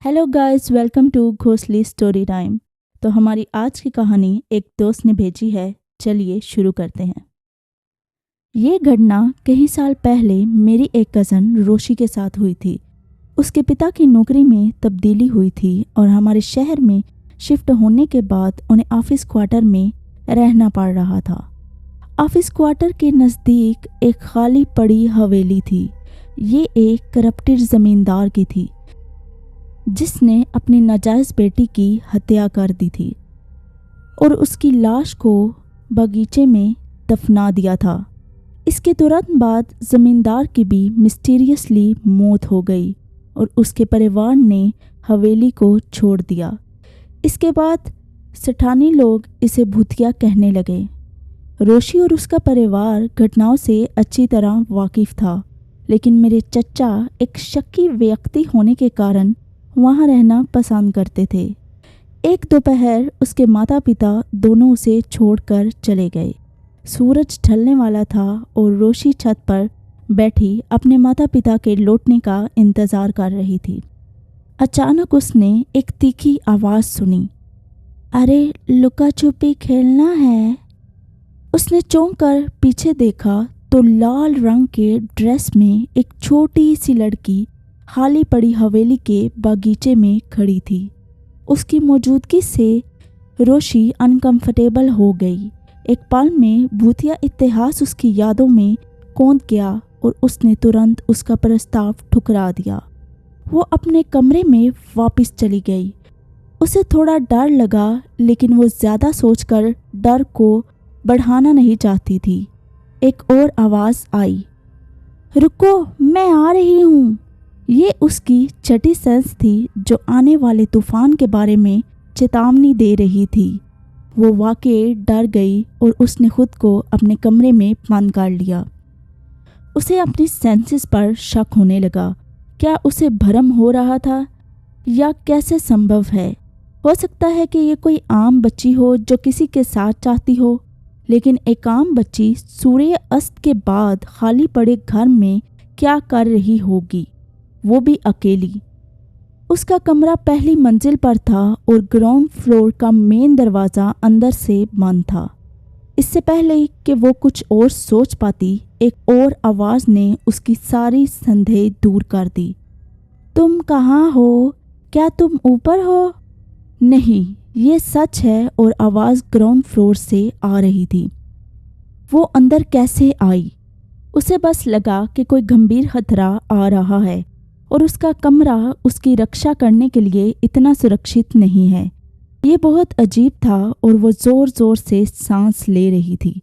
Hello guys, welcome to Ghosli story time. तो हमारी आज की कहानी एक दोस्त ने भेजी है। चलिए शुरू करते हैं। ये घटना कई साल पहले मेरी एक कज़न रोशी के साथ हुई थी। उसके पिता की नौकरी में तब्दीली हुई थी और हमारे शहर में शिफ्ट होने के बाद उन्हें ऑफिस क्वार्टर में रहना पड़ रहा था। ऑफिस क्वार्टर के नज़दीक एक खाली पड़ी हवेली थी। ये एक करप्टेड ज़मींदार की थी जिसने अपनी नाजायज़ बेटी की हत्या कर दी थी और उसकी लाश को बगीचे में दफना दिया था। इसके तुरंत बाद ज़मींदार की भी मिस्टीरियसली मौत हो गई और उसके परिवार ने हवेली को छोड़ दिया। इसके बाद सेठानी लोग इसे भूतिया कहने लगे। रोशी और उसका परिवार घटनाओं से अच्छी तरह वाकिफ़ था, लेकिन मेरे चचा एक शक्की व्यक्ति होने के कारण वहाँ रहना पसंद करते थे। एक दोपहर उसके माता पिता दोनों उसे छोड़कर चले गए। सूरज ढलने वाला था और रोशी छत पर बैठी अपने माता पिता के लौटने का इंतज़ार कर रही थी। अचानक उसने एक तीखी आवाज़ सुनी, अरे लुका छुपी खेलना है। उसने चौंक कर पीछे देखा तो लाल रंग के ड्रेस में एक छोटी सी लड़की खाली पड़ी हवेली के बागीचे में खड़ी थी। उसकी मौजूदगी से रोशी अनकंफर्टेबल हो गई। एक पल में भूतिया इतिहास उसकी यादों में कौंध गया और उसने तुरंत उसका प्रस्ताव ठुकरा दिया। वो अपने कमरे में वापस चली गई। उसे थोड़ा डर लगा, लेकिन वो ज़्यादा सोचकर डर को बढ़ाना नहीं चाहती थी। एक और आवाज़ आई, रुको मैं आ रही हूँ। ये उसकी छठी सेंस थी जो आने वाले तूफान के बारे में चेतावनी दे रही थी। वो वाकई डर गई और उसने खुद को अपने कमरे में बंद कर लिया। उसे अपनी सेंसेस पर शक होने लगा। क्या उसे भ्रम हो रहा था या कैसे संभव है? हो सकता है कि ये कोई आम बच्ची हो जो किसी के साथ चाहती हो, लेकिन एक आम बच्ची सूर्य अस्त के बाद खाली पड़े घर में क्या कर रही होगी, वो भी अकेली। उसका कमरा पहली मंजिल पर था और ग्राउंड फ्लोर का मेन दरवाज़ा अंदर से बंद था। इससे पहले कि वो कुछ और सोच पाती, एक और आवाज़ ने उसकी सारी संदेह दूर कर दी। तुम कहाँ हो? क्या तुम ऊपर हो? नहीं, ये सच है और आवाज़ ग्राउंड फ्लोर से आ रही थी। वो अंदर कैसे आई? उसे बस लगा कि कोई गंभीर खतरा आ रहा है और उसका कमरा उसकी रक्षा करने के लिए इतना सुरक्षित नहीं है। ये बहुत अजीब था और वो ज़ोर ज़ोर से सांस ले रही थी।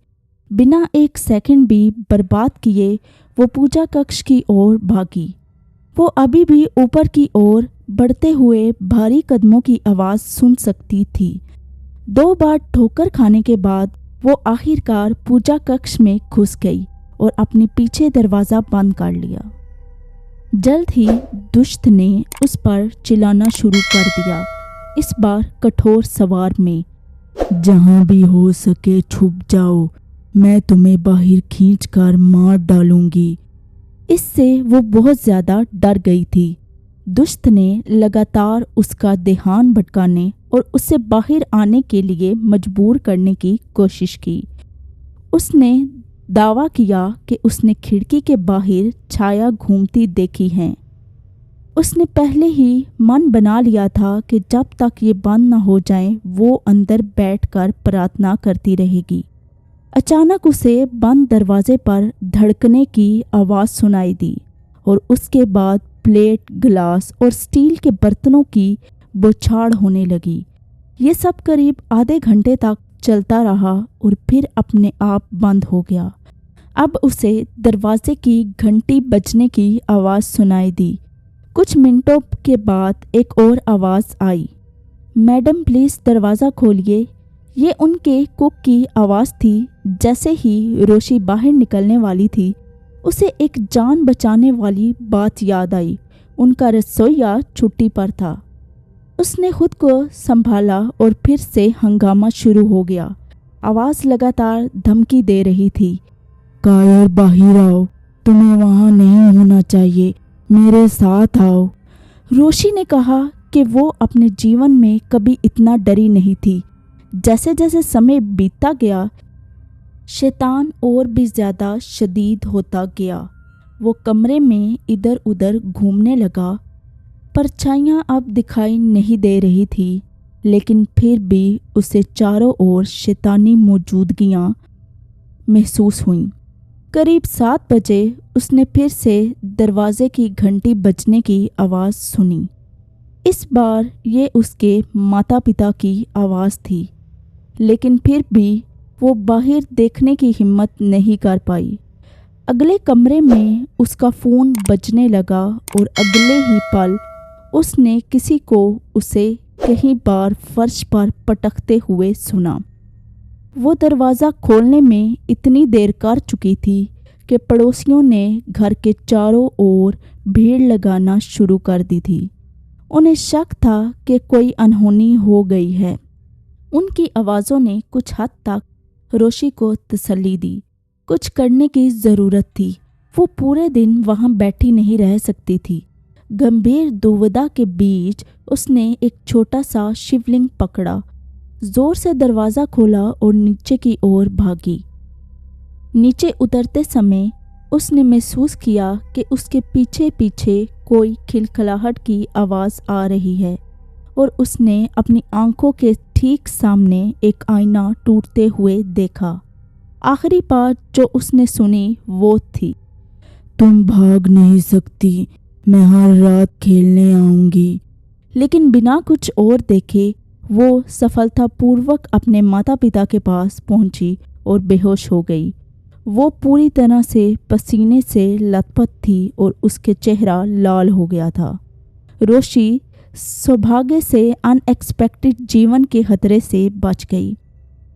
बिना एक सेकंड भी बर्बाद किए वो पूजा कक्ष की ओर भागी। वो अभी भी ऊपर की ओर बढ़ते हुए भारी कदमों की आवाज़ सुन सकती थी। 2 बार ठोकर खाने के बाद वो आखिरकार पूजा कक्ष में घुस गई और अपने पीछे दरवाज़ा बंद कर लिया। जल्द ही दुष्ट ने उस पर चिल्लाना शुरू कर दिया, इस बार कठोर स्वर में, जहाँ भी हो सके छुप जाओ, मैं तुम्हें बाहर खींचकर मार डालूंगी। इससे वो बहुत ज़्यादा डर गई थी। दुष्ट ने लगातार उसका ध्यान भटकाने और उसे बाहर आने के लिए मजबूर करने की कोशिश की। उसने दावा किया कि उसने खिड़की के बाहर छाया घूमती देखी है। उसने पहले ही मन बना लिया था कि जब तक ये बंद न हो जाए वो अंदर बैठकर प्रार्थना करती रहेगी। अचानक उसे बंद दरवाजे पर धड़कने की आवाज़ सुनाई दी और उसके बाद प्लेट, गिलास और स्टील के बर्तनों की बौछार होने लगी। ये सब करीब आधे घंटे तक चलता रहा और फिर अपने आप बंद हो गया। अब उसे दरवाजे की घंटी बजने की आवाज़ सुनाई दी। कुछ मिनटों के बाद एक और आवाज़ आई, मैडम प्लीज़ दरवाज़ा खोलिए। ये उनके कुक की आवाज़ थी। जैसे ही रोशी बाहर निकलने वाली थी, उसे एक जान बचाने वाली बात याद आई। उनका रसोइया छुट्टी पर था। उसने खुद को संभाला और फिर से हंगामा शुरू हो गया। आवाज़ लगातार धमकी दे रही थी, कायर बाहर आओ, तुम्हें वहाँ नहीं होना चाहिए, मेरे साथ आओ। रोशी ने कहा, कि वो अपने जीवन में कभी इतना डरी नहीं थी। जैसे जैसे समय बीतता गया, शैतान और भी ज़्यादा शदीद होता गया। वो कमरे में इधर उधर घूमने लगा। परछाइयाँ अब दिखाई नहीं दे रही थी, लेकिन फिर भी उसे चारों ओर शैतानी मौजूदगियाँ महसूस हुईं। करीब 7 बजे उसने फिर से दरवाजे की घंटी बजने की आवाज़ सुनी। इस बार ये उसके माता पिता की आवाज़ थी, लेकिन फिर भी वो बाहर देखने की हिम्मत नहीं कर पाई। अगले कमरे में उसका फ़ोन बजने लगा और अगले ही पल उसने किसी को उसे कई बार फर्श पर पटकते हुए सुना। वो दरवाज़ा खोलने में इतनी देर कर चुकी थी कि पड़ोसियों ने घर के चारों ओर भीड़ लगाना शुरू कर दी थी। उन्हें शक था कि कोई अनहोनी हो गई है। उनकी आवाज़ों ने कुछ हद तक रोशी को तसल्ली दी। कुछ करने की ज़रूरत थी। वो पूरे दिन वहाँ बैठी नहीं रह सकती थी। गंभीर दुविधा के बीच उसने एक छोटा सा शिवलिंग पकड़ा, जोर से दरवाज़ा खोला और नीचे की ओर भागी। नीचे उतरते समय उसने महसूस किया कि उसके पीछे पीछे कोई खिलखिलाहट की आवाज़ आ रही है और उसने अपनी आंखों के ठीक सामने एक आईना टूटते हुए देखा। आखिरी बात जो उसने सुनी वो थी, तुम भाग नहीं सकती, मैं हर रात खेलने आऊँगी। लेकिन बिना कुछ और देखे वो सफलतापूर्वक अपने माता पिता के पास पहुंची और बेहोश हो गई। वो पूरी तरह से पसीने से लथपथ थी और उसके चेहरा लाल हो गया था। रोशी सौभाग्य से अनएक्सपेक्टेड जीवन के खतरे से बच गई।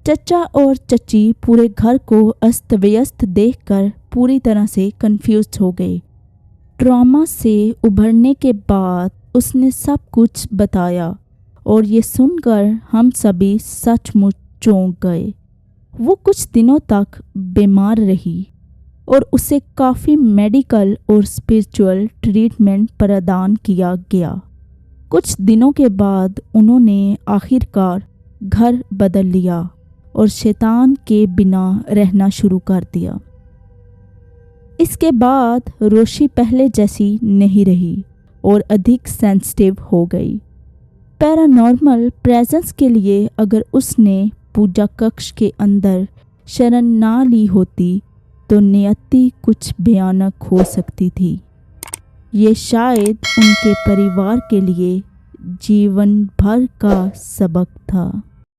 चचा और चची पूरे घर को अस्त व्यस्त देखकर पूरी तरह से कंफ्यूज हो गए। ट्रॉमा से उभरने के बाद उसने सब कुछ बताया और ये सुनकर हम सभी सचमुच चौंक गए। वो कुछ दिनों तक बीमार रही और उसे काफ़ी मेडिकल और स्पिरिचुअल ट्रीटमेंट प्रदान किया गया। कुछ दिनों के बाद उन्होंने आखिरकार घर बदल लिया और शैतान के बिना रहना शुरू कर दिया। इसके बाद रोशी पहले जैसी नहीं रही और अधिक सेंसिटिव हो गई। पैरानॉर्मल प्रेजेंस के लिए अगर उसने पूजा कक्ष के अंदर शरण ना ली होती तो नियति कुछ भयानक हो सकती थी। ये शायद उनके परिवार के लिए जीवन भर का सबक था।